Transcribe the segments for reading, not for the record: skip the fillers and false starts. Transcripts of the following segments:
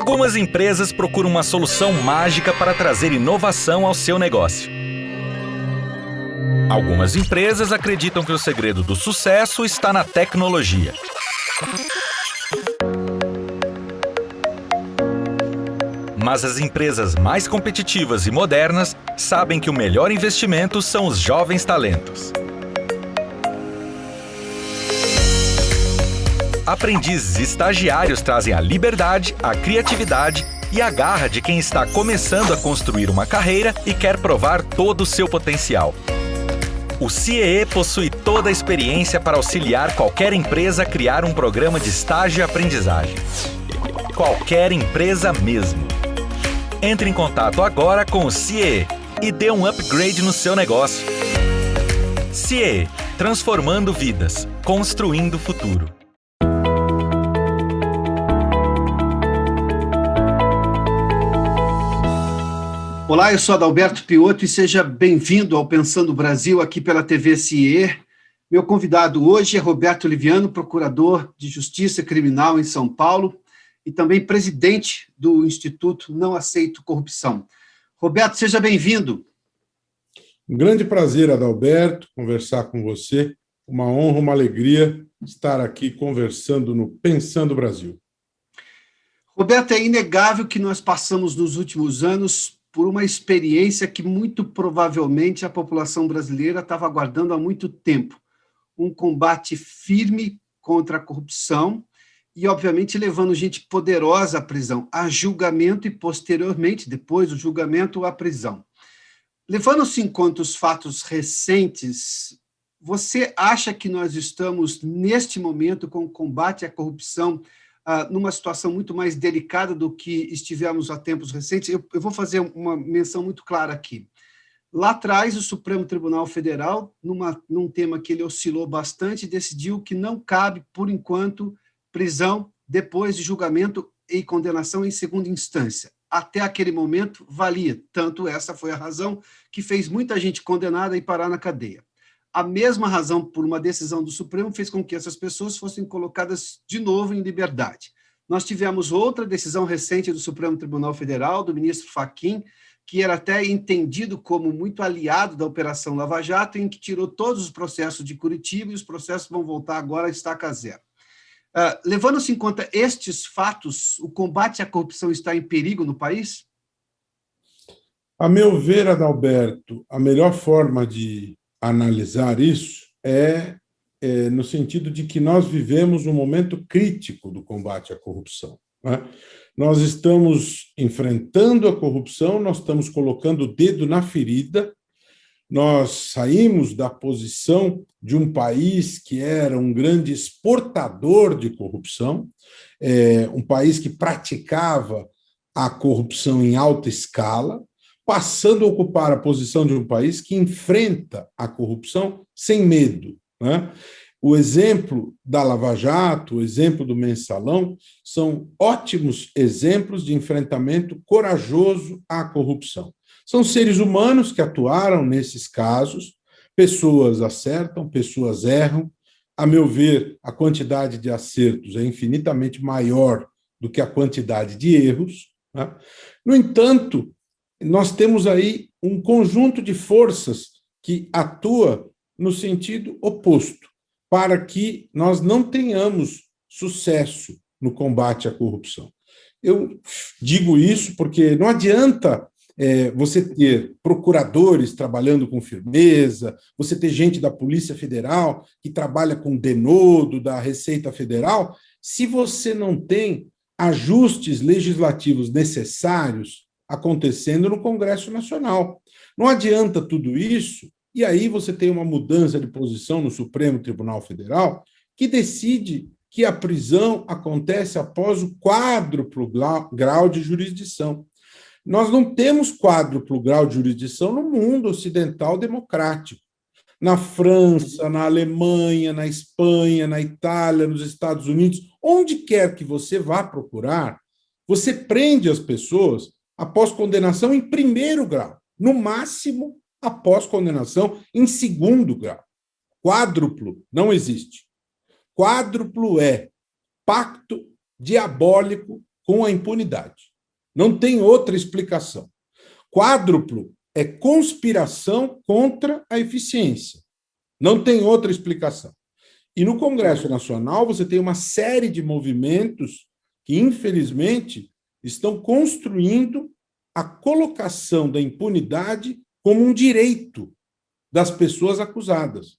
Algumas empresas procuram uma solução mágica para trazer inovação ao seu negócio. Algumas empresas acreditam que o segredo do sucesso está na tecnologia. Mas as empresas mais competitivas e modernas sabem que o melhor investimento são os jovens talentos. Aprendizes e estagiários trazem a liberdade, a criatividade e a garra de quem está começando a construir uma carreira e quer provar todo o seu potencial. O CIEE possui toda a experiência para auxiliar qualquer empresa a criar um programa de estágio e aprendizagem. Qualquer empresa mesmo. Entre em contato agora com o CIEE e dê um upgrade no seu negócio. CIEE, transformando vidas, construindo o futuro. Olá, eu sou Adalberto Piotto e seja bem-vindo ao Pensando Brasil aqui pela TV CIEE. Meu convidado hoje é Roberto Liviano, procurador de Justiça Criminal em São Paulo e também presidente do Instituto Não Aceito Corrupção. Roberto, seja bem-vindo. Um grande prazer, Adalberto, conversar com você. Uma honra, uma alegria estar aqui conversando no Pensando Brasil. Roberto, é inegável que nós passamos nos últimos anos por uma experiência que muito provavelmente a população brasileira estava aguardando há muito tempo. Um combate firme contra a corrupção e, obviamente, levando gente poderosa à prisão, a julgamento e, posteriormente, depois do julgamento, à prisão. Levando-se em conta os fatos recentes, você acha que nós estamos, neste momento, com o combate à corrupção numa situação muito mais delicada do que estivemos há tempos recentes? Eu vou fazer uma menção muito clara aqui. Lá atrás, o Supremo Tribunal Federal, num tema que ele oscilou bastante, decidiu que não cabe, por enquanto, prisão depois de julgamento e condenação em segunda instância. Até aquele momento, valia. Tanto essa foi a razão que fez muita gente condenada e parar na cadeia. A mesma razão, por uma decisão do Supremo, fez com que essas pessoas fossem colocadas de novo em liberdade. Nós tivemos outra decisão recente do Supremo Tribunal Federal, do ministro Fachin, que era até entendido como muito aliado da Operação Lava Jato, em que tirou todos os processos de Curitiba e os processos vão voltar agora a estaca zero. Levando-se em conta estes fatos, o combate à corrupção está em perigo no país? A meu ver, Adalberto, a melhor forma de analisar isso é no sentido de que nós vivemos um momento crítico do combate à corrupção, né? Nós estamos enfrentando a corrupção, nós estamos colocando o dedo na ferida, nós saímos da posição de um país que era um grande exportador de corrupção, um país que praticava a corrupção em alta escala, passando a ocupar a posição de um país que enfrenta a corrupção sem medo, né? O exemplo da Lava Jato, o exemplo do Mensalão, são ótimos exemplos de enfrentamento corajoso à corrupção. São seres humanos que atuaram nesses casos, pessoas acertam, pessoas erram. A meu ver, a quantidade de acertos é infinitamente maior do que a quantidade de erros, né? No entanto, nós temos aí um conjunto de forças que atua no sentido oposto, para que nós não tenhamos sucesso no combate à corrupção. Eu digo isso porque não adianta você ter procuradores trabalhando com firmeza, você ter gente da Polícia Federal que trabalha com denodo da Receita Federal, se você não tem ajustes legislativos necessários acontecendo no Congresso Nacional. Não adianta tudo isso, e aí você tem uma mudança de posição no Supremo Tribunal Federal que decide que a prisão acontece após o quádruplo grau de jurisdição. Nós não temos quádruplo grau de jurisdição no mundo ocidental democrático. Na França, na Alemanha, na Espanha, na Itália, nos Estados Unidos, onde quer que você vá procurar, você prende as pessoas após condenação em primeiro grau, no máximo após condenação em segundo grau. Quádruplo não existe. Quádruplo é pacto diabólico com a impunidade. Não tem outra explicação. Quádruplo é conspiração contra a eficiência. Não tem outra explicação. E no Congresso Nacional você tem uma série de movimentos que, infelizmente, estão construindo a colocação da impunidade como um direito das pessoas acusadas.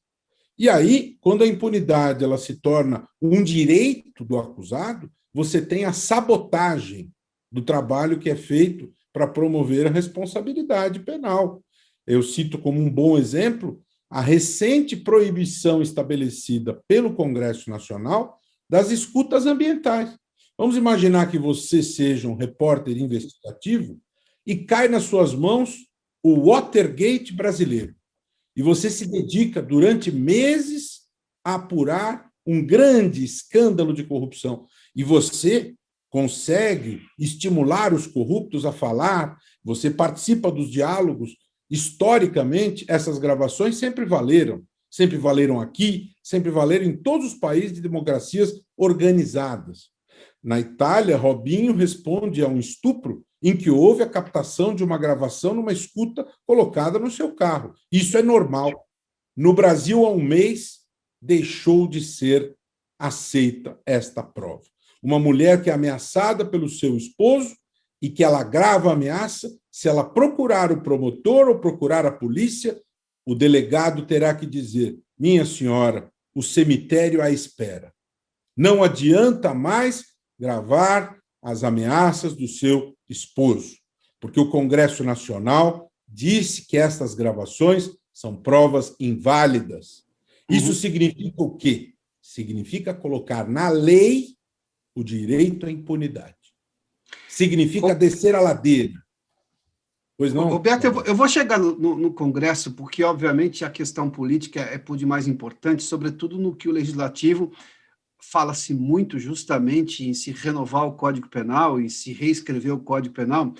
E aí, quando a impunidade ela se torna um direito do acusado, você tem a sabotagem do trabalho que é feito para promover a responsabilidade penal. Eu cito como um bom exemplo a recente proibição estabelecida pelo Congresso Nacional das escutas ambientais. Vamos imaginar que você seja um repórter investigativo e cai nas suas mãos o Watergate brasileiro. E você se dedica durante meses a apurar um grande escândalo de corrupção. E você consegue estimular os corruptos a falar, você participa dos diálogos. Historicamente, essas gravações sempre valeram aqui, sempre valeram em todos os países de democracias organizadas. Na Itália, Robinho responde a um estupro em que houve a captação de uma gravação numa escuta colocada no seu carro. Isso é normal. No Brasil, há um mês, deixou de ser aceita esta prova. Uma mulher que é ameaçada pelo seu esposo e que ela grava a ameaça, se ela procurar o promotor ou procurar a polícia, o delegado terá que dizer: minha senhora, o cemitério à espera. Não adianta mais gravar as ameaças do seu esposo, porque o Congresso Nacional disse que estas gravações são provas inválidas. Isso significa o quê? Significa colocar na lei o direito à impunidade. Significa descer a ladeira. Pois não? Roberto, eu vou chegar no Congresso, porque, obviamente, a questão política é por demais importante, sobretudo no que o Legislativo fala-se muito justamente em se renovar o Código Penal e se reescrever o Código Penal,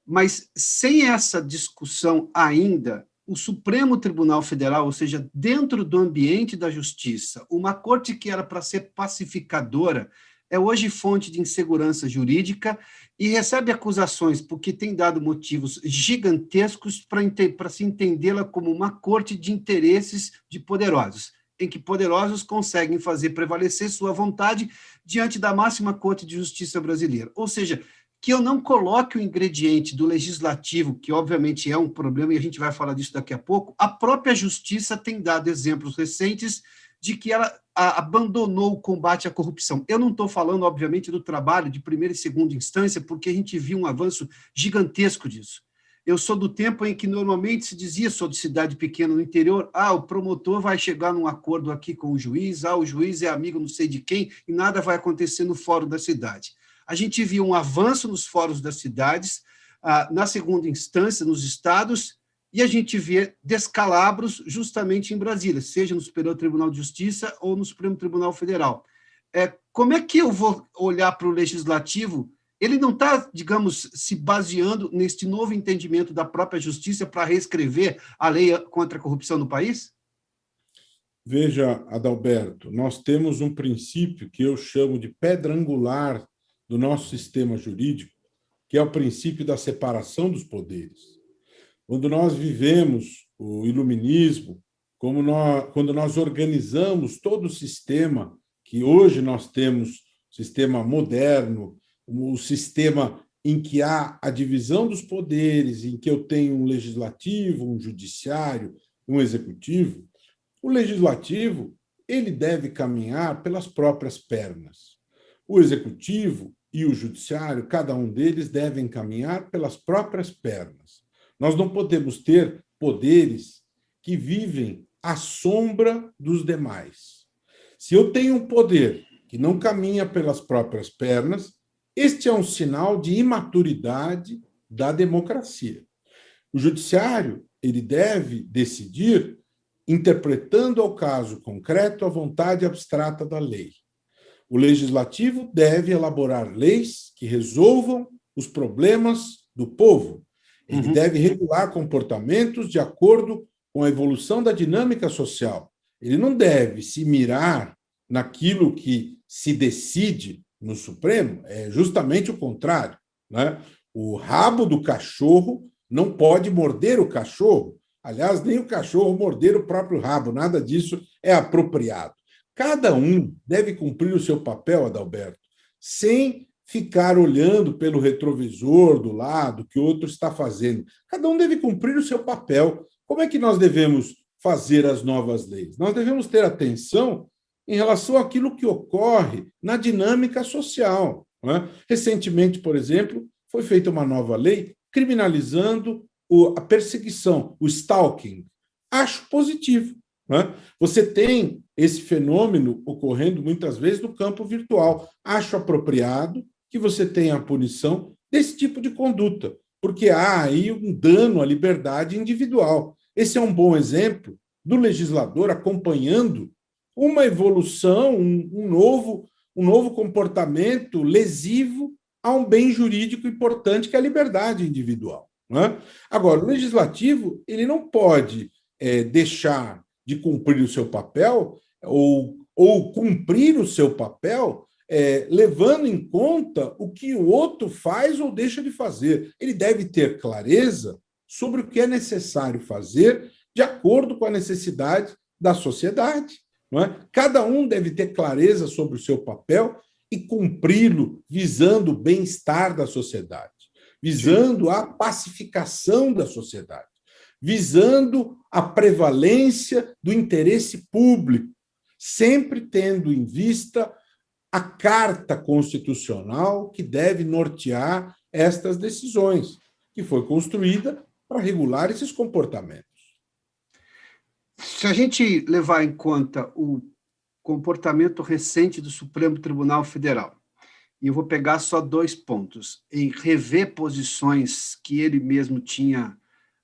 mas sem essa discussão ainda, o Supremo Tribunal Federal, ou seja, dentro do ambiente da justiça, uma corte que era para ser pacificadora, é hoje fonte de insegurança jurídica e recebe acusações porque tem dado motivos gigantescos para se entendê-la como uma corte de interesses de poderosos, em que poderosos conseguem fazer prevalecer sua vontade diante da máxima corte de justiça brasileira. Ou seja, que eu não coloque o ingrediente do legislativo, que obviamente é um problema, e a gente vai falar disso daqui a pouco, a própria justiça tem dado exemplos recentes de que ela abandonou o combate à corrupção. Eu não estou falando, obviamente, do trabalho de primeira e segunda instância, porque a gente viu um avanço gigantesco disso. Eu sou do tempo em que normalmente se dizia, sou de cidade pequena no interior, o promotor vai chegar num acordo aqui com o juiz, o juiz é amigo não sei de quem, e nada vai acontecer no fórum da cidade. A gente viu um avanço nos fóruns das cidades, na segunda instância, nos estados, e a gente vê descalabros justamente em Brasília, seja no Superior Tribunal de Justiça ou no Supremo Tribunal Federal. Como é que eu vou olhar para o legislativo? Ele não está, digamos, se baseando neste novo entendimento da própria justiça para reescrever a lei contra a corrupção no país? Veja, Adalberto, nós temos um princípio que eu chamo de pedra angular do nosso sistema jurídico, que é o princípio da separação dos poderes. Quando nós vivemos o iluminismo, quando nós organizamos todo o sistema que hoje nós temos, sistema moderno, o sistema em que há a divisão dos poderes, em que eu tenho um legislativo, um judiciário, um executivo, o legislativo ele deve caminhar pelas próprias pernas. O executivo e o judiciário, cada um deles devem caminhar pelas próprias pernas. Nós não podemos ter poderes que vivem à sombra dos demais. Se eu tenho um poder que não caminha pelas próprias pernas, este é um sinal de imaturidade da democracia. O judiciário ele deve decidir interpretando ao caso concreto a vontade abstrata da lei. O legislativo deve elaborar leis que resolvam os problemas do povo. Ele deve regular comportamentos de acordo com a evolução da dinâmica social. Ele não deve se mirar naquilo que se decide no Supremo é justamente o contrário, né? O rabo do cachorro não pode morder o cachorro. Aliás, nem o cachorro morder o próprio rabo, nada disso é apropriado. Cada um deve cumprir o seu papel, Adalberto, sem ficar olhando pelo retrovisor do lado que o outro está fazendo. Cada um deve cumprir o seu papel. Como é que nós devemos fazer as novas leis? Nós devemos ter atenção em relação àquilo que ocorre na dinâmica social, não é? Recentemente, por exemplo, foi feita uma nova lei criminalizando a perseguição, o stalking. Acho positivo, não é? Você tem esse fenômeno ocorrendo muitas vezes no campo virtual. Acho apropriado que você tenha a punição desse tipo de conduta, porque há aí um dano à liberdade individual. Esse é um bom exemplo do legislador acompanhando uma evolução, um novo comportamento lesivo a um bem jurídico importante que é a liberdade individual. Não é? Agora, o legislativo ele não pode deixar de cumprir o seu papel ou cumprir o seu papel levando em conta o que o outro faz ou deixa de fazer. Ele deve ter clareza sobre o que é necessário fazer de acordo com a necessidade da sociedade. Não é? Cada um deve ter clareza sobre o seu papel e cumpri-lo visando o bem-estar da sociedade, visando a pacificação da sociedade, visando a prevalência do interesse público, sempre tendo em vista a Carta Constitucional que deve nortear estas decisões, que foi construída para regular esses comportamentos. Se a gente levar em conta o comportamento recente do Supremo Tribunal Federal, e eu vou pegar só 2 pontos, em rever posições que ele mesmo tinha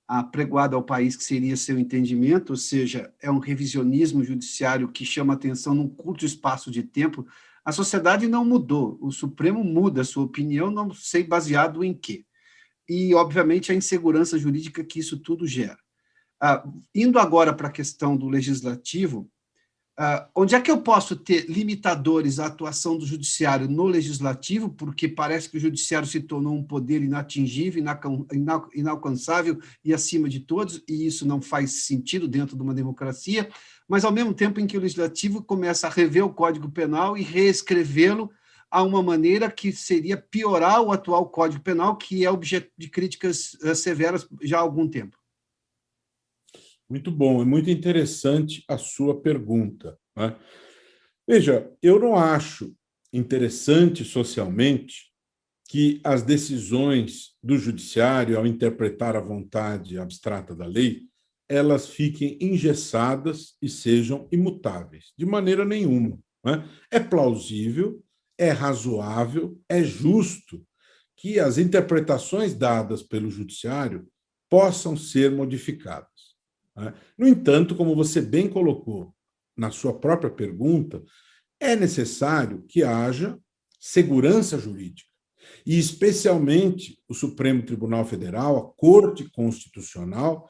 apregoado ao país que seria seu entendimento, ou seja, é um revisionismo judiciário que chama atenção num curto espaço de tempo. A sociedade não mudou, o Supremo muda a sua opinião, não sei baseado em quê. E, obviamente, a insegurança jurídica que isso tudo gera. Indo agora para a questão do legislativo, onde é que eu posso ter limitadores à atuação do judiciário no legislativo, porque parece que o judiciário se tornou um poder inatingível, inalcançável e acima de todos, e isso não faz sentido dentro de uma democracia, mas ao mesmo tempo em que o legislativo começa a rever o Código Penal e reescrevê-lo a uma maneira que seria piorar o atual Código Penal, que é objeto de críticas severas já há algum tempo. Muito bom, é muito interessante a sua pergunta, né? Veja, eu não acho interessante socialmente que as decisões do judiciário, ao interpretar a vontade abstrata da lei, elas fiquem engessadas e sejam imutáveis, de maneira nenhuma, né? É plausível, é razoável, é justo que as interpretações dadas pelo judiciário possam ser modificadas. No entanto, como você bem colocou na sua própria pergunta, é necessário que haja segurança jurídica. E, especialmente, o Supremo Tribunal Federal, a Corte Constitucional,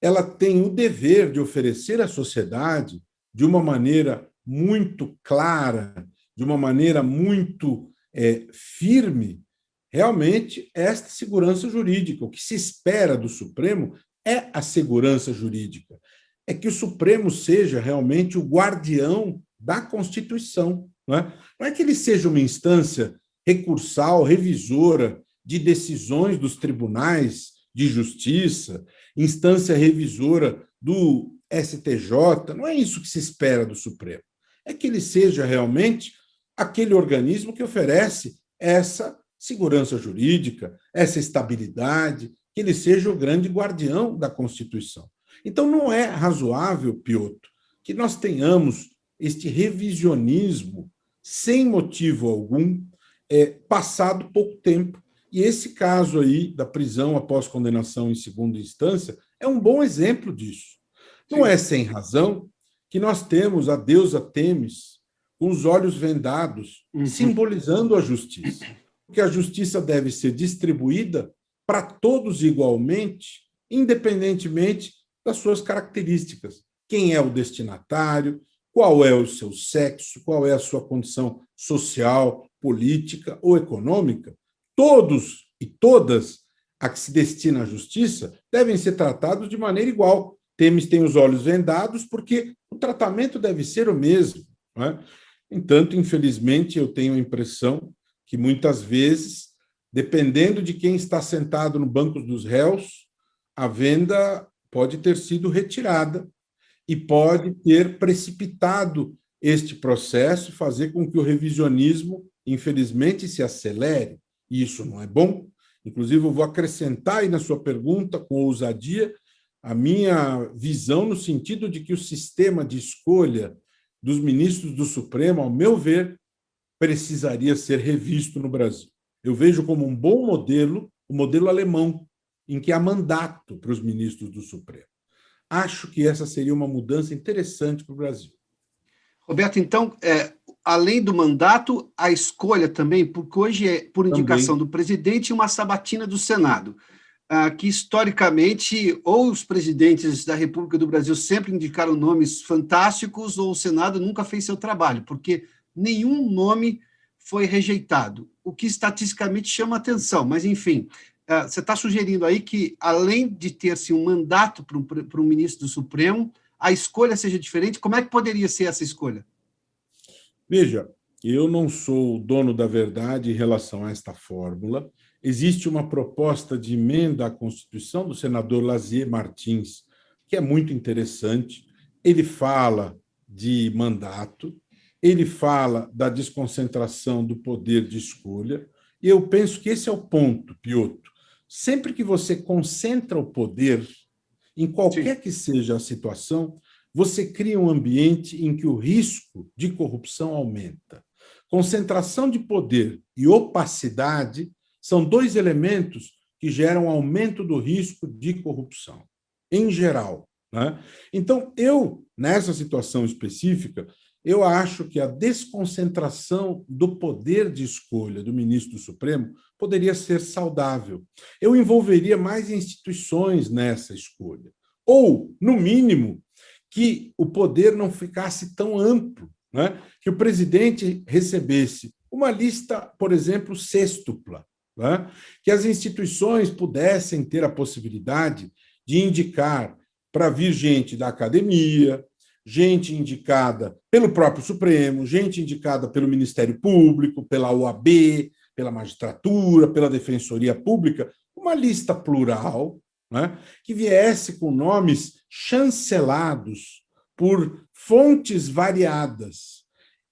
ela tem o dever de oferecer à sociedade, de uma maneira muito clara, de uma maneira muito firme, realmente, esta segurança jurídica. O que se espera do Supremo é a segurança jurídica, é que o Supremo seja realmente o guardião da Constituição. Não é que ele seja uma instância recursal, revisora de decisões dos tribunais de justiça, instância revisora do STJ, não é isso que se espera do Supremo. É que ele seja realmente aquele organismo que oferece essa segurança jurídica, essa estabilidade, que ele seja o grande guardião da Constituição. Então, não é razoável, Piotr, que nós tenhamos este revisionismo sem motivo algum, passado pouco tempo. E esse caso aí da prisão após condenação em segunda instância é um bom exemplo disso. Não é sem razão que nós temos a deusa Têmis com os olhos vendados, simbolizando a justiça. Porque a justiça deve ser distribuída para todos igualmente, independentemente das suas características. Quem é o destinatário, qual é o seu sexo, qual é a sua condição social, política ou econômica, todos e todas a que se destina à justiça devem ser tratados de maneira igual. Temes tem os olhos vendados porque o tratamento deve ser o mesmo, não é? Entanto, infelizmente, eu tenho a impressão que muitas vezes, dependendo de quem está sentado no banco dos réus, a venda pode ter sido retirada e pode ter precipitado este processo, fazer com que o revisionismo, infelizmente, se acelere. E isso não é bom. Inclusive, eu vou acrescentar aí na sua pergunta, com ousadia, a minha visão no sentido de que o sistema de escolha dos ministros do Supremo, ao meu ver, precisaria ser revisto no Brasil. Eu vejo como um bom modelo o modelo alemão, em que há mandato para os ministros do Supremo. Acho que essa seria uma mudança interessante para o Brasil. Roberto, então, além do mandato, a escolha também, porque hoje é, por indicação do presidente, uma sabatina do Senado, que historicamente, ou os presidentes da República do Brasil sempre indicaram nomes fantásticos, ou o Senado nunca fez seu trabalho, porque nenhum nome foi rejeitado, o que estatisticamente chama atenção, mas, enfim, você está sugerindo aí que, além de ter-se um mandato para um ministro do Supremo, a escolha seja diferente. Como é que poderia ser essa escolha? Veja, eu não sou o dono da verdade em relação a esta fórmula. Existe uma proposta de emenda à Constituição do senador Lazier Martins, que é muito interessante. Ele fala de mandato, ele fala da desconcentração do poder de escolha, e eu penso que esse é o ponto, Piotr. Sempre que você concentra o poder, em qualquer que seja a situação, você cria um ambiente em que o risco de corrupção aumenta. Concentração de poder e opacidade são dois elementos que geram aumento do risco de corrupção, em geral, né? Então, nessa situação específica, eu acho que a desconcentração do poder de escolha do ministro do Supremo poderia ser saudável. Eu envolveria mais instituições nessa escolha. Ou, no mínimo, que o poder não ficasse tão amplo, né? Que o presidente recebesse uma lista, por exemplo, sêxtupla, né? Que as instituições pudessem ter a possibilidade de indicar para vir gente da academia, gente indicada pelo próprio Supremo, gente indicada pelo Ministério Público, pela OAB, pela magistratura, pela Defensoria Pública, uma lista plural, né, que viesse com nomes chancelados por fontes variadas,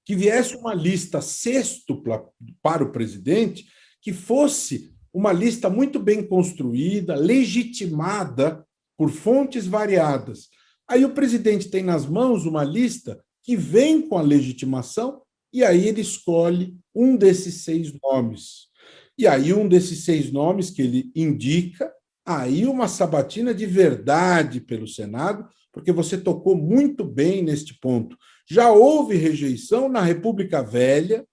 que viesse uma lista sêxtupla para o presidente, que fosse uma lista muito bem construída, legitimada por fontes variadas. Aí o presidente tem nas mãos uma lista que vem com a legitimação e aí ele escolhe um desses 6 nomes. E aí um desses 6 nomes que ele indica, aí uma sabatina de verdade pelo Senado, porque você tocou muito bem neste ponto. Já houve rejeição na República Velha,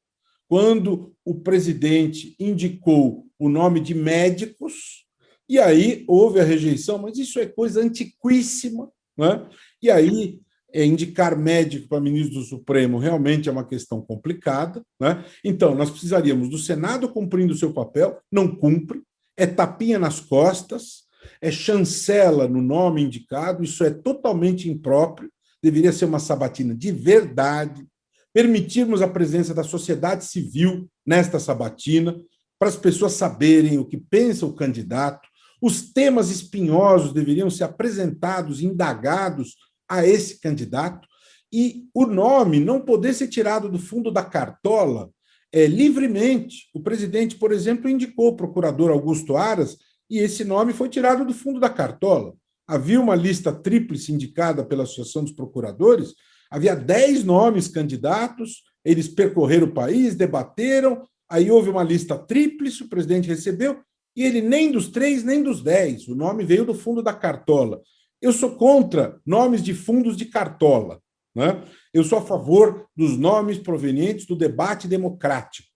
quando o presidente indicou o nome de médicos, e aí houve a rejeição, mas isso é coisa antiquíssima, né? E aí, indicar médico para ministro do Supremo realmente é uma questão complicada, né? Então, nós precisaríamos do Senado cumprindo o seu papel, não cumpre, é tapinha nas costas, é chancela no nome indicado, isso é totalmente impróprio, deveria ser uma sabatina de verdade, permitirmos a presença da sociedade civil nesta sabatina, para as pessoas saberem o que pensa o candidato. Os temas espinhosos deveriam ser apresentados, indagados a esse candidato, e o nome não poder ser tirado do fundo da cartola livremente. O presidente, por exemplo, indicou o procurador Augusto Aras, e esse nome foi tirado do fundo da cartola. Havia uma lista tríplice indicada pela Associação dos Procuradores, havia 10 nomes candidatos, eles percorreram o país, debateram, aí houve uma lista tríplice, o presidente recebeu, e ele nem dos 3, nem dos 10. O nome veio do fundo da cartola. Eu sou contra nomes de fundos de cartola, né? Eu sou a favor dos nomes provenientes do debate democrático,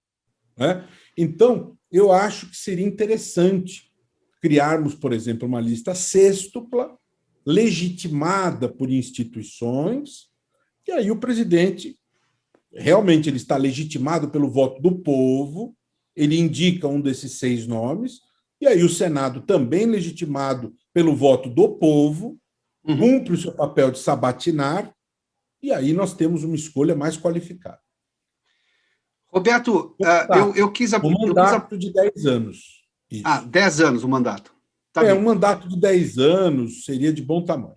né? Então, eu acho que seria interessante criarmos, por exemplo, uma lista sêxtupla, legitimada por instituições, e aí o presidente realmente ele está legitimado pelo voto do povo, ele indica um desses 6 nomes, e aí o Senado, também legitimado pelo voto do povo, cumpre o seu papel de sabatinar, e aí nós temos uma escolha mais qualificada. Roberto, eu quis... Um mandato de 10 anos. Isso. 10 anos o mandato. Tá bem. Um mandato de 10 anos seria de bom tamanho.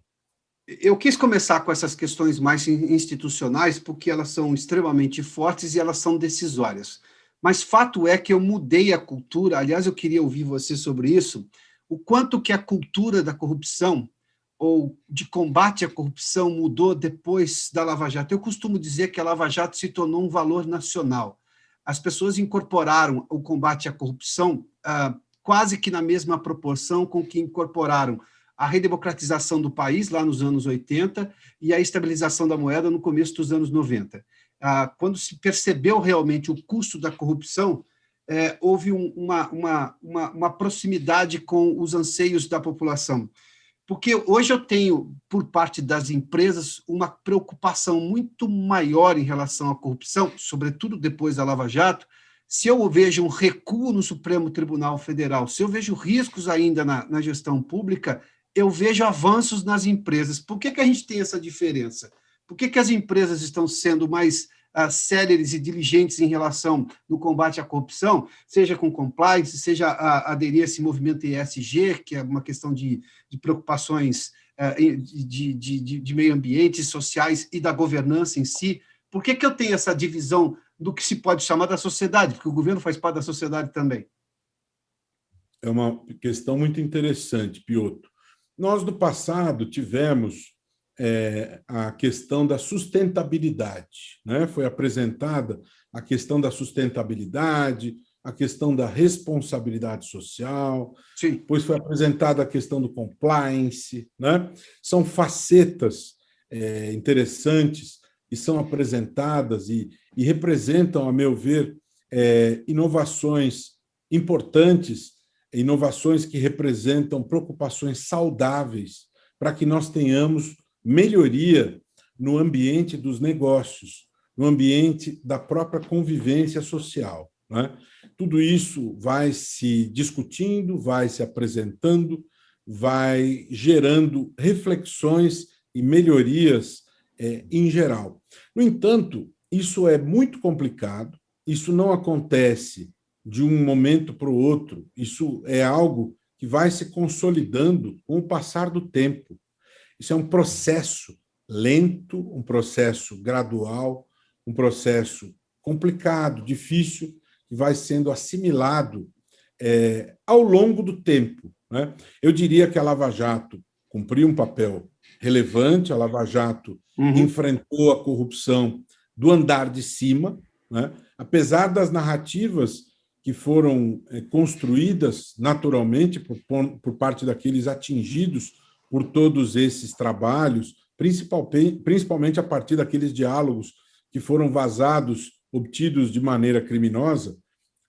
Eu quis começar com essas questões mais institucionais, porque elas são extremamente fortes e elas são decisórias. Mas fato é que eu mudei a cultura, aliás, eu queria ouvir você sobre isso, o quanto que a cultura da corrupção ou de combate à corrupção mudou depois da Lava Jato. Eu costumo dizer que a Lava Jato se tornou um valor nacional. As pessoas incorporaram o combate à corrupção quase que na mesma proporção com que incorporaram a redemocratização do país, lá nos anos 80, e a estabilização da moeda no começo dos anos 90. Quando se percebeu realmente o custo da corrupção, houve uma proximidade com os anseios da população. Porque hoje eu tenho, por parte das empresas, uma preocupação muito maior em relação à corrupção, sobretudo depois da Lava Jato. Se eu vejo um recuo no Supremo Tribunal Federal, se eu vejo riscos ainda na gestão pública, eu vejo avanços nas empresas. Por que a gente tem essa diferença? Por que as empresas estão sendo mais céleres e diligentes em relação no combate à corrupção, seja com compliance, seja aderir a esse movimento ESG, que é uma questão de preocupações de meio ambiente, sociais e da governança em si? Por que eu tenho essa divisão do que se pode chamar da sociedade? Porque o governo faz parte da sociedade também. É uma questão muito interessante, Piotr. Nós, no passado, tivemos a questão da sustentabilidade, né? Foi apresentada a questão da sustentabilidade, a questão da responsabilidade social, sim, depois foi apresentada a questão do compliance, né? São facetas interessantes e são apresentadas e representam, a meu ver, inovações importantes, inovações que representam preocupações saudáveis para que nós tenhamos melhoria no ambiente dos negócios, no ambiente da própria convivência social, né? Tudo isso vai se discutindo, vai se apresentando, vai gerando reflexões e melhorias em geral. No entanto, isso é muito complicado, isso não acontece de um momento para o outro, isso é algo que vai se consolidando com o passar do tempo. Isso é um processo lento, um processo gradual, um processo complicado, difícil, que vai sendo assimilado ao longo do tempo, né? Eu diria que a Lava Jato cumpriu um papel relevante, a Lava Jato enfrentou a corrupção do andar de cima, né? Apesar das narrativas que foram construídas naturalmente por parte daqueles atingidos por todos esses trabalhos, principalmente a partir daqueles diálogos que foram vazados, obtidos de maneira criminosa,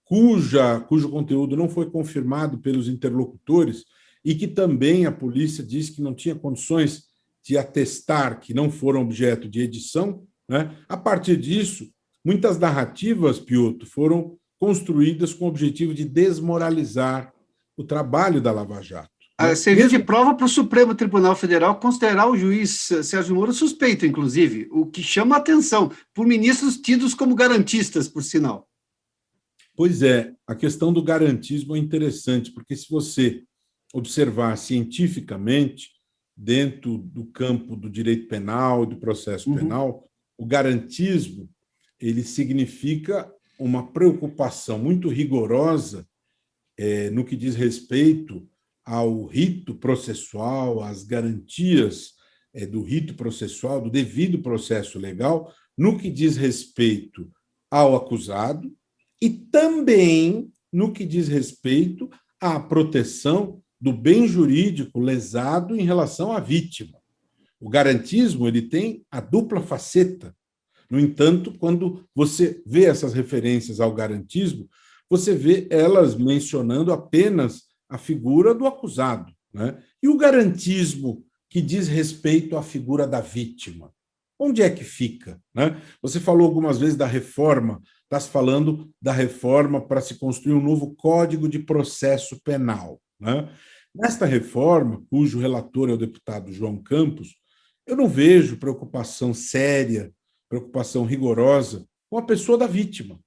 cujo conteúdo não foi confirmado pelos interlocutores e que também a polícia disse que não tinha condições de atestar que não foram objeto de edição, né? A partir disso, muitas narrativas, Piotr, foram construídas com o objetivo de desmoralizar o trabalho da Lava Jato. Serviu de prova para o Supremo Tribunal Federal considerar o juiz Sérgio Moro suspeito, inclusive, o que chama a atenção, por ministros tidos como garantistas, por sinal. Pois é, a questão do garantismo é interessante, porque se você observar cientificamente, dentro do campo do direito penal, do processo penal, o garantismo ele significa uma preocupação muito rigorosa no que diz respeito ao rito processual, às garantias do rito processual, do devido processo legal, no que diz respeito ao acusado e também no que diz respeito à proteção do bem jurídico lesado em relação à vítima. O garantismo ele tem a dupla faceta. No entanto, quando você vê essas referências ao garantismo, você vê elas mencionando apenas a figura do acusado, né? E o garantismo que diz respeito à figura da vítima? onde é que fica, né? Você falou algumas vezes da reforma, está se falando da reforma para se construir um novo Código de Processo Penal, né? Nesta reforma, cujo relator é o deputado João Campos, eu não vejo preocupação séria, preocupação rigorosa com a pessoa da vítima.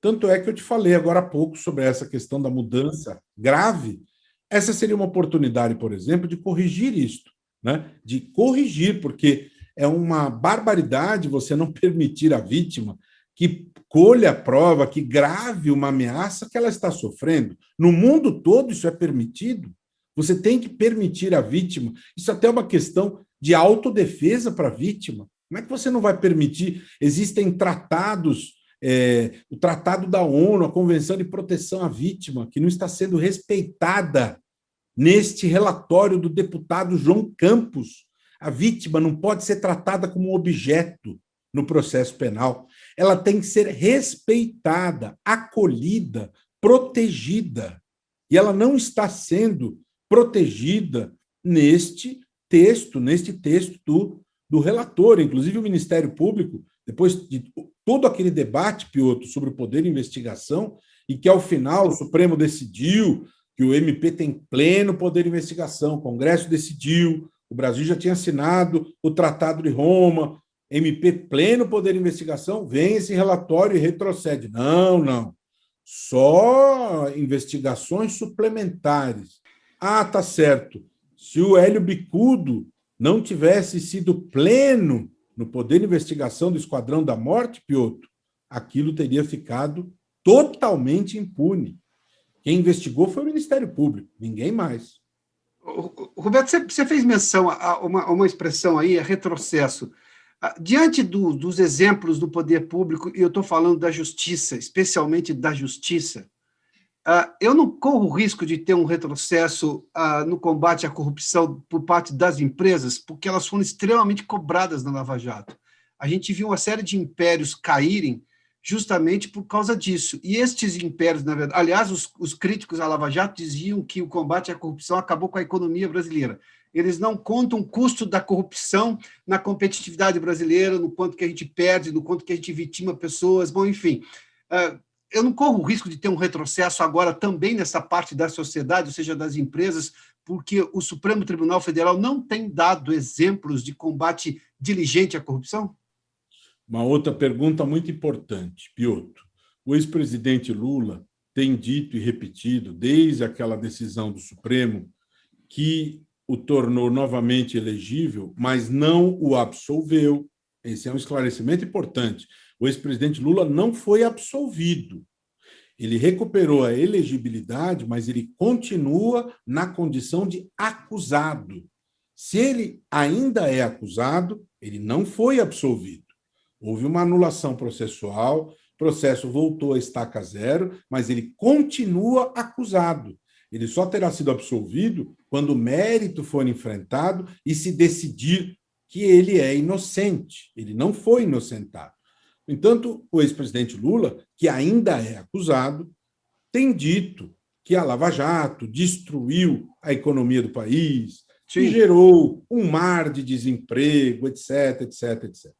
Tanto é que eu te falei agora há pouco sobre essa questão da mudança grave. Essa seria uma oportunidade, por exemplo, de corrigir isto, né? De corrigir, porque é uma barbaridade você não permitir à vítima que colha a prova, que grave uma ameaça que ela está sofrendo. No mundo todo isso é permitido. Você tem que permitir à vítima. Isso até é uma questão de autodefesa para a vítima. Como é que você não vai permitir? Existem tratados, o Tratado da ONU, a Convenção de Proteção à Vítima, que não está sendo respeitada neste relatório do deputado João Campos. A vítima não pode ser tratada como objeto no processo penal. Ela tem que ser respeitada, acolhida, protegida. E ela não está sendo protegida neste texto do relator. Inclusive, o Ministério Público, depois de todo aquele debate, Piotr, sobre o poder de investigação, e que, ao final, o Supremo decidiu que o MP tem pleno poder de investigação, o Congresso decidiu, o Brasil já tinha assinado o Tratado de Roma, MP pleno poder de investigação, vem esse relatório e retrocede. Não. Só investigações suplementares. Ah, tá certo. Se o Hélio Bicudo não tivesse sido pleno no poder de investigação do Esquadrão da Morte, Piotr, aquilo teria ficado totalmente impune. Quem investigou foi o Ministério Público, ninguém mais. Roberto, você fez menção a uma expressão aí, retrocesso. Diante dos exemplos do poder público, e eu estou falando da justiça, especialmente da justiça, eu não corro o risco de ter um retrocesso no combate à corrupção por parte das empresas, porque elas foram extremamente cobradas na Lava Jato. A gente viu uma série de impérios caírem justamente por causa disso. E estes impérios, na verdade, aliás, os críticos à Lava Jato diziam que o combate à corrupção acabou com a economia brasileira. Eles não contam o custo da corrupção na competitividade brasileira, no quanto que a gente perde, no quanto que a gente vitima pessoas, bom, enfim. Eu não corro o risco de ter um retrocesso agora também nessa parte da sociedade, ou seja, das empresas, porque o Supremo Tribunal Federal não tem dado exemplos de combate diligente à corrupção? Uma outra pergunta muito importante, Piotr. O ex-presidente Lula tem dito e repetido, desde aquela decisão do Supremo, que o tornou novamente elegível, mas não o absolveu. Esse é um esclarecimento importante. O ex-presidente Lula não foi absolvido. Ele recuperou a elegibilidade, mas ele continua na condição de acusado. Se ele ainda é acusado, ele não foi absolvido. Houve uma anulação processual, o processo voltou a estaca zero, mas ele continua acusado. Ele só terá sido absolvido quando o mérito for enfrentado e se decidir que ele é inocente. Ele não foi inocentado. No entanto, o ex-presidente Lula, que ainda é acusado, tem dito que a Lava Jato destruiu a economia do país, que gerou um mar de desemprego, etc.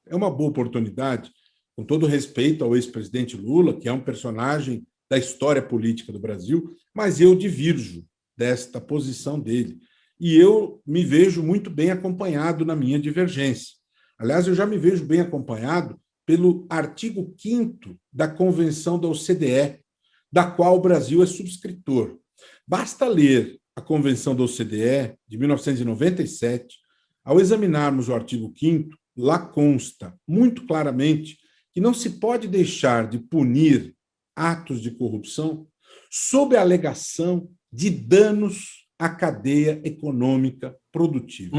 É uma boa oportunidade, com todo respeito ao ex-presidente Lula, que é um personagem da história política do Brasil, mas eu divirjo desta posição dele. E eu me vejo muito bem acompanhado na minha divergência. Aliás, eu já me vejo bem acompanhado pelo artigo 5º da Convenção da OCDE, da qual o Brasil é subscritor. Basta ler a Convenção da OCDE de 1997, ao examinarmos o artigo 5º, lá consta muito claramente que não se pode deixar de punir atos de corrupção sob a alegação de danos à cadeia econômica produtiva.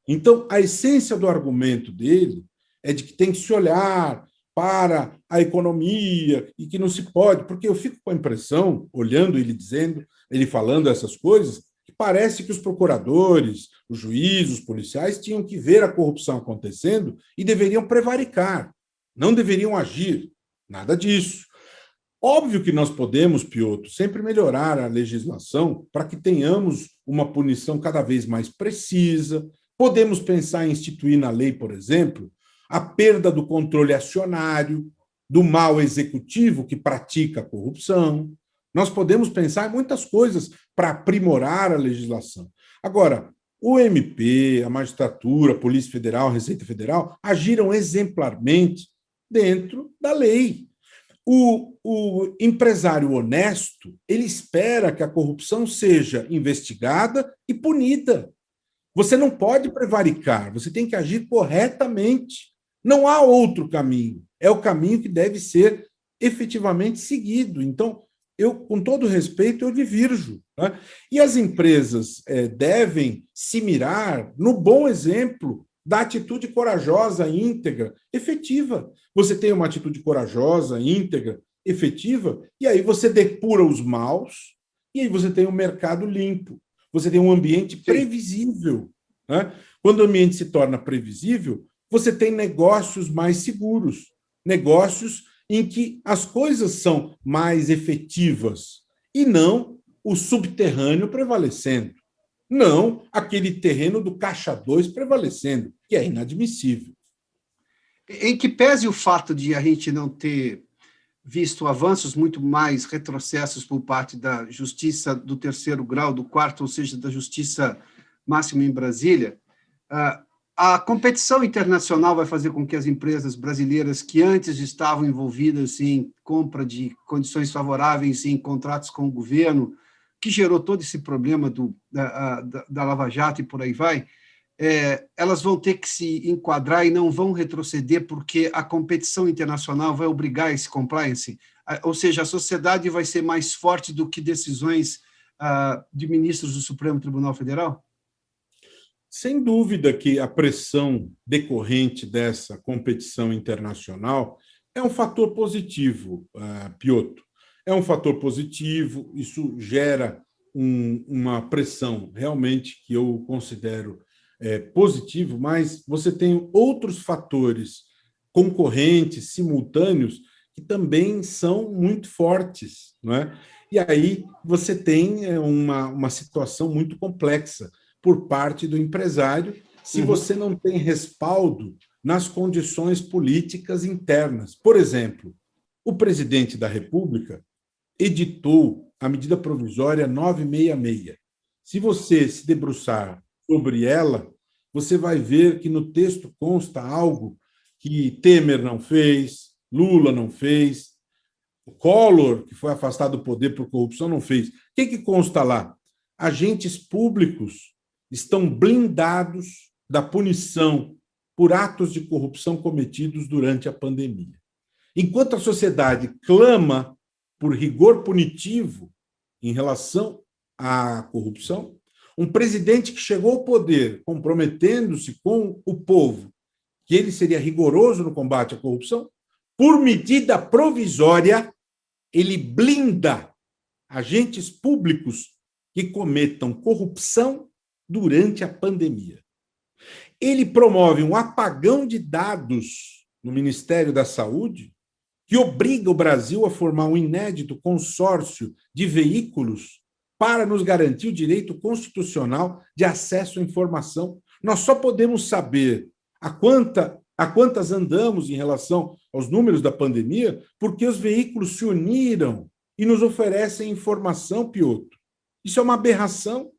Então, a essência do argumento dele é de que tem que se olhar para a economia e que não se pode, porque eu fico com a impressão, olhando ele falando essas coisas, que parece que os procuradores, os juízes, os policiais tinham que ver a corrupção acontecendo e deveriam prevaricar, não deveriam agir. Nada disso. Óbvio que nós podemos, Piotr, sempre melhorar a legislação para que tenhamos uma punição cada vez mais precisa. Podemos pensar em instituir na lei, por exemplo, a perda do controle acionário, do mal executivo que pratica a corrupção. Nós podemos pensar em muitas coisas para aprimorar a legislação. Agora, o MP, a magistratura, a Polícia Federal, a Receita Federal agiram exemplarmente dentro da lei. O empresário honesto, ele espera que a corrupção seja investigada e punida. Você não pode prevaricar, você tem que agir corretamente. Não há outro caminho. É o caminho que deve ser efetivamente seguido. Então, eu, com todo respeito, eu divirjo. Né? E as empresas devem se mirar no bom exemplo da atitude corajosa, íntegra, efetiva. Você tem uma atitude corajosa, íntegra, efetiva, e aí você depura os maus, e aí você tem um mercado limpo, você tem um ambiente previsível. Né? Quando o ambiente se torna previsível, você tem negócios mais seguros, negócios em que as coisas são mais efetivas, e não o subterrâneo prevalecendo. Não aquele terreno do caixa 2 prevalecendo, que é inadmissível. Em que pese o fato de a gente não ter visto avanços, muito mais retrocessos por parte da justiça do terceiro grau, do quarto, ou seja, da justiça máxima em Brasília, a competição internacional vai fazer com que as empresas brasileiras que antes estavam envolvidas em compra de condições favoráveis em contratos com o governo, que gerou todo esse problema da Lava Jato e por aí vai, elas vão ter que se enquadrar e não vão retroceder porque a competição internacional vai obrigar esse compliance, ou seja, a sociedade vai ser mais forte do que decisões de ministros do Supremo Tribunal Federal? Sem dúvida que a pressão decorrente dessa competição internacional é um fator positivo, Piotr. É um fator positivo, isso gera uma pressão realmente que eu considero positivo, mas você tem outros fatores concorrentes, simultâneos, que também são muito fortes, não é? E aí você tem uma situação muito complexa por parte do empresário, se você não tem respaldo nas condições políticas internas. Por exemplo, o presidente da República editou a medida provisória 966. Se você se debruçar sobre ela, você vai ver que no texto consta algo que Temer não fez, Lula não fez, o Collor, que foi afastado do poder por corrupção, não fez. O que consta lá? Agentes públicos estão blindados da punição por atos de corrupção cometidos durante a pandemia. Enquanto a sociedade clama por rigor punitivo em relação à corrupção, um presidente que chegou ao poder comprometendo-se com o povo que ele seria rigoroso no combate à corrupção, por medida provisória, ele blinda agentes públicos que cometam corrupção durante a pandemia. Ele promove um apagão de dados no Ministério da Saúde que obriga o Brasil a formar um inédito consórcio de veículos para nos garantir o direito constitucional de acesso à informação. Nós só podemos saber a quantas andamos em relação aos números da pandemia porque os veículos se uniram e nos oferecem informação, Piotr. Isso é uma aberração.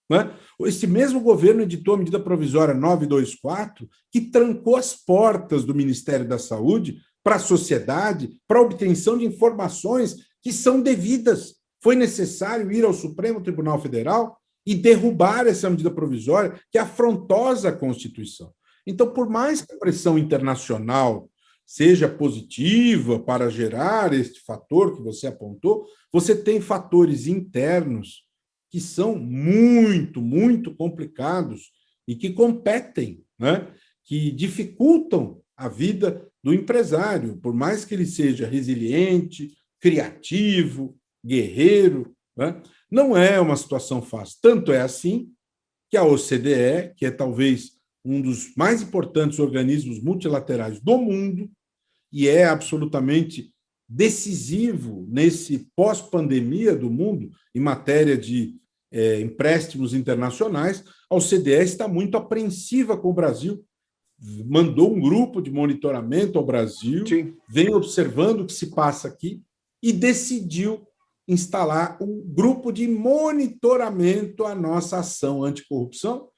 Né? Esse mesmo governo editou a medida provisória 924, que trancou as portas do Ministério da Saúde para a sociedade, para a obtenção de informações que são devidas. Foi necessário ir ao Supremo Tribunal Federal e derrubar essa medida provisória que é afrontosa à Constituição. Então, por mais que a pressão internacional seja positiva para gerar este fator que você apontou, você tem fatores internos que são muito, muito complicados e que competem, né? Que dificultam a vida do empresário, por mais que ele seja resiliente, criativo, guerreiro, né? Não é uma situação fácil. Tanto é assim que a OCDE, que é talvez um dos mais importantes organismos multilaterais do mundo, e é absolutamente decisivo nesse pós-pandemia do mundo, em matéria de empréstimos internacionais, a OCDE está muito apreensiva com o Brasil, mandou um grupo de monitoramento ao Brasil, Sim. vem observando o que se passa aqui e decidiu instalar um grupo de monitoramento à nossa ação anticorrupção,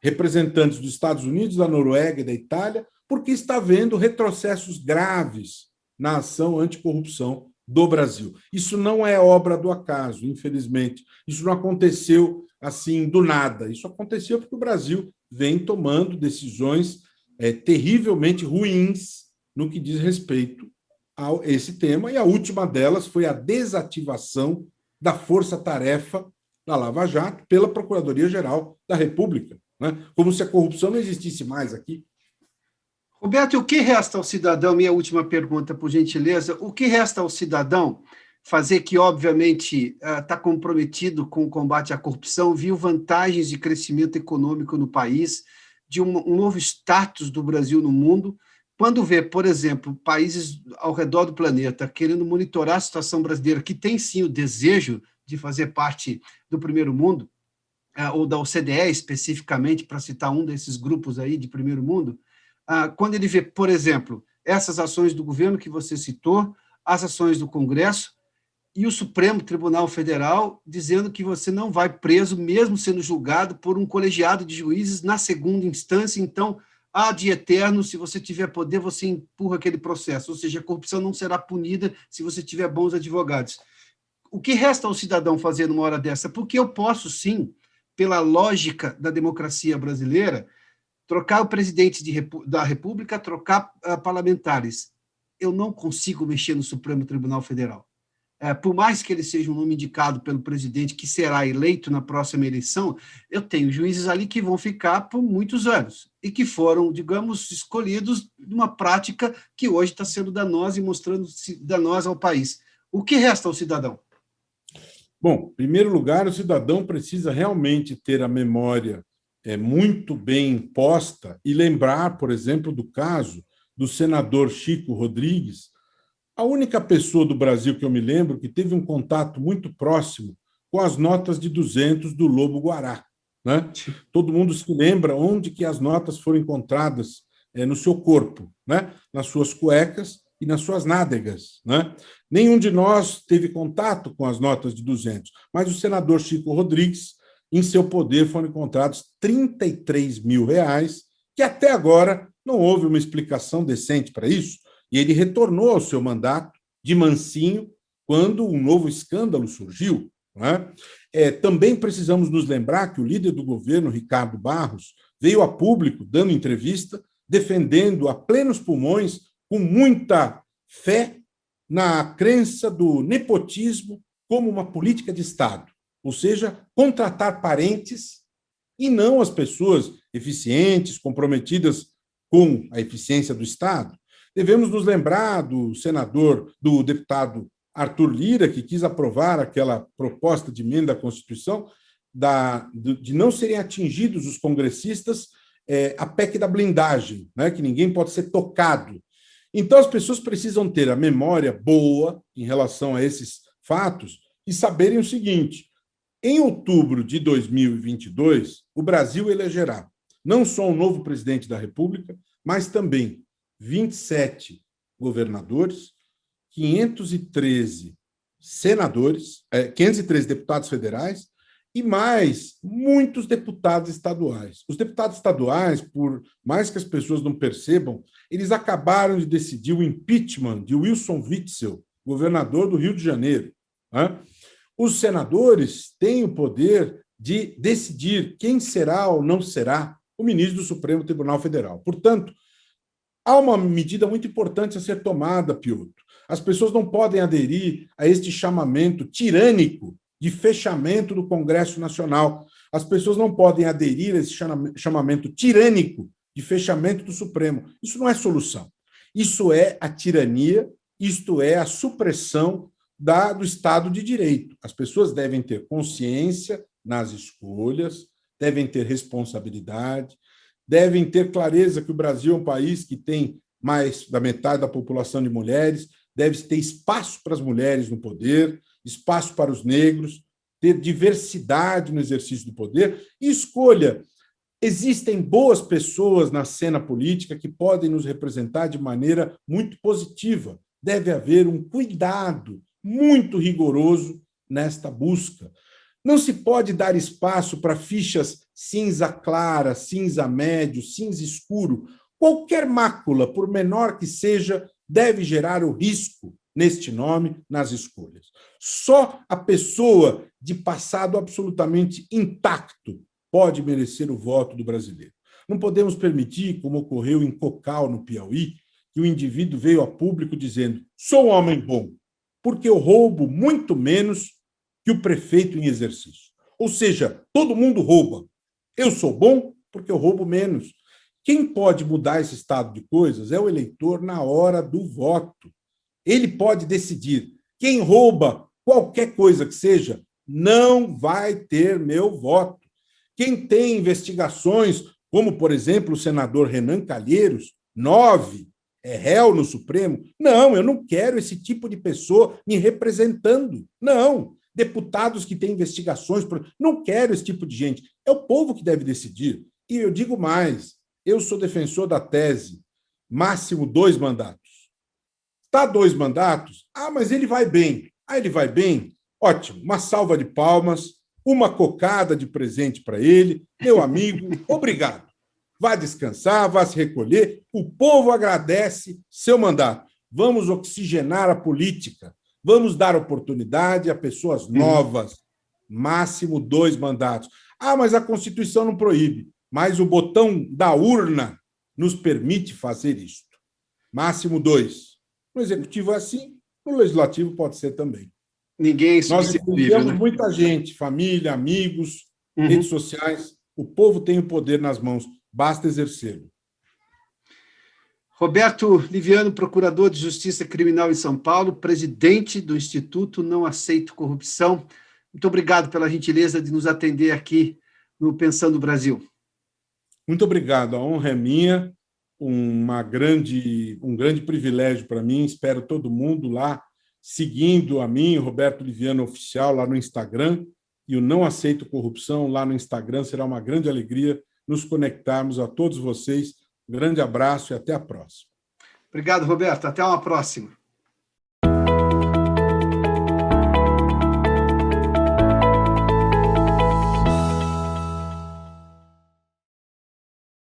representantes dos Estados Unidos, da Noruega e da Itália, porque está havendo retrocessos graves na ação anticorrupção do Brasil. Isso não é obra do acaso, infelizmente. Isso não aconteceu assim do nada. Isso aconteceu porque o Brasil vem tomando decisões terrivelmente ruins no que diz respeito a esse tema, e a última delas foi a desativação da força-tarefa da Lava Jato pela Procuradoria-Geral da República, né? Como se a corrupção não existisse mais aqui. Roberto, o que resta ao cidadão, minha última pergunta, por gentileza, o que resta ao cidadão fazer que, obviamente, está comprometido com o combate à corrupção, viu vantagens de crescimento econômico no país, de um novo status do Brasil no mundo, quando vê, por exemplo, países ao redor do planeta querendo monitorar a situação brasileira, que tem sim o desejo de fazer parte do primeiro mundo, ou da OCDE especificamente, para citar um desses grupos aí de primeiro mundo, quando ele vê, por exemplo, essas ações do governo que você citou, as ações do Congresso e o Supremo Tribunal Federal dizendo que você não vai preso, mesmo sendo julgado por um colegiado de juízes na segunda instância, então, ad eterno, se você tiver poder, você empurra aquele processo, ou seja, a corrupção não será punida se você tiver bons advogados. O que resta ao cidadão fazer numa hora dessa? Porque eu posso, sim, pela lógica da democracia brasileira, trocar o presidente da República, trocar parlamentares. Eu não consigo mexer no Supremo Tribunal Federal. Por mais que ele seja um nome indicado pelo presidente, que será eleito na próxima eleição, eu tenho juízes ali que vão ficar por muitos anos e que foram, digamos, escolhidos numa prática que hoje está sendo danosa e mostrando-se danosa ao país. O que resta ao cidadão? Bom, em primeiro lugar, o cidadão precisa realmente ter a memória muito bem posta e lembrar, por exemplo, do caso do senador Chico Rodrigues, a única pessoa do Brasil que eu me lembro que teve um contato muito próximo com as notas de 200 do Lobo-Guará, né? Todo mundo se lembra onde que as notas foram encontradas no seu corpo, né? Nas suas cuecas e nas suas nádegas, né? Nenhum de nós teve contato com as notas de 200, mas o senador Chico Rodrigues, em seu poder foram encontrados R$ 33 mil, que até agora não houve uma explicação decente para isso, e ele retornou ao seu mandato de mansinho quando um novo escândalo surgiu. Não é? Também precisamos nos lembrar que o líder do governo, Ricardo Barros, veio a público, dando entrevista, defendendo a plenos pulmões, com muita fé, na crença do nepotismo como uma política de Estado. Ou seja, contratar parentes e não as pessoas eficientes, comprometidas com a eficiência do Estado. Devemos nos lembrar do deputado Arthur Lira, que quis aprovar aquela proposta de emenda à Constituição de não serem atingidos os congressistas a PEC da blindagem, né, que ninguém pode ser tocado. Então, as pessoas precisam ter a memória boa em relação a esses fatos e saberem o seguinte: em outubro de 2022, o Brasil elegerá não só um novo presidente da República, mas também 27 governadores, 513 senadores, 513 deputados federais e mais muitos deputados estaduais. Os deputados estaduais, por mais que as pessoas não percebam, eles acabaram de decidir o impeachment de Wilson Witzel, governador do Rio de Janeiro, né? Os senadores têm o poder de decidir quem será ou não será o ministro do Supremo Tribunal Federal. Portanto, há uma medida muito importante a ser tomada, Piotr. As pessoas não podem aderir a este chamamento tirânico de fechamento do Congresso Nacional. As pessoas não podem aderir a esse chamamento tirânico de fechamento do Supremo. Isso não é solução. Isso é a tirania, isto é a supressão do Estado de Direito. As pessoas devem ter consciência nas escolhas, devem ter responsabilidade, devem ter clareza que o Brasil é um país que tem mais da metade da população de mulheres, deve ter espaço para as mulheres no poder, espaço para os negros, ter diversidade no exercício do poder e escolha Existem boas pessoas na cena política que podem nos representar de maneira muito positiva. Deve haver um cuidado muito rigoroso nesta busca. Não se pode dar espaço para fichas cinza clara, cinza médio, cinza escuro. Qualquer mácula, por menor que seja, deve gerar o risco neste nome, nas escolhas. Só a pessoa de passado absolutamente intacto pode merecer o voto do brasileiro. Não podemos permitir, como ocorreu em Cocal, no Piauí, que o indivíduo veio a público dizendo: sou um homem bom, porque eu roubo muito menos que o prefeito em exercício. Ou seja, todo mundo rouba. Eu sou bom porque eu roubo menos. Quem pode mudar esse estado de coisas é o eleitor na hora do voto. Ele pode decidir. Quem rouba qualquer coisa que seja, não vai ter meu voto. Quem tem investigações, como, por exemplo, o senador Renan Calheiros, 9, é réu no Supremo, não, eu não quero esse tipo de pessoa me representando. Não. Deputados que têm investigações, não quero esse tipo de gente. É o povo que deve decidir. E eu digo mais, eu sou defensor da tese, máximo 2 mandatos. Está 2 mandatos? Ah, mas ele vai bem. Ah, ele vai bem? Ótimo, uma salva de palmas, uma cocada de presente para ele. Meu amigo, obrigado. Vá descansar, vá se recolher. O povo agradece seu mandato. Vamos oxigenar a política. Vamos dar oportunidade a pessoas novas. Máximo 2 mandatos. Ah, mas a Constituição não proíbe. Mas o botão da urna nos permite fazer isto. Máximo 2. No Executivo é assim, no Legislativo pode ser também. Ninguém é Nós substituível, influenciamos né? muita gente, família, amigos, redes sociais. O povo tem o poder nas mãos, basta exercê-lo. Roberto Liviano, procurador de Justiça Criminal em São Paulo, presidente do Instituto Não Aceito Corrupção. Muito obrigado pela gentileza de nos atender aqui no Pensando Brasil. Muito obrigado, a honra é minha, um grande privilégio para mim, espero todo mundo lá seguindo a mim, Roberto Liviano Oficial, lá no Instagram, e o Não Aceito Corrupção lá no Instagram, será uma grande alegria nos conectarmos a todos vocês. Um grande abraço e até a próxima. Obrigado, Roberto. Até uma próxima.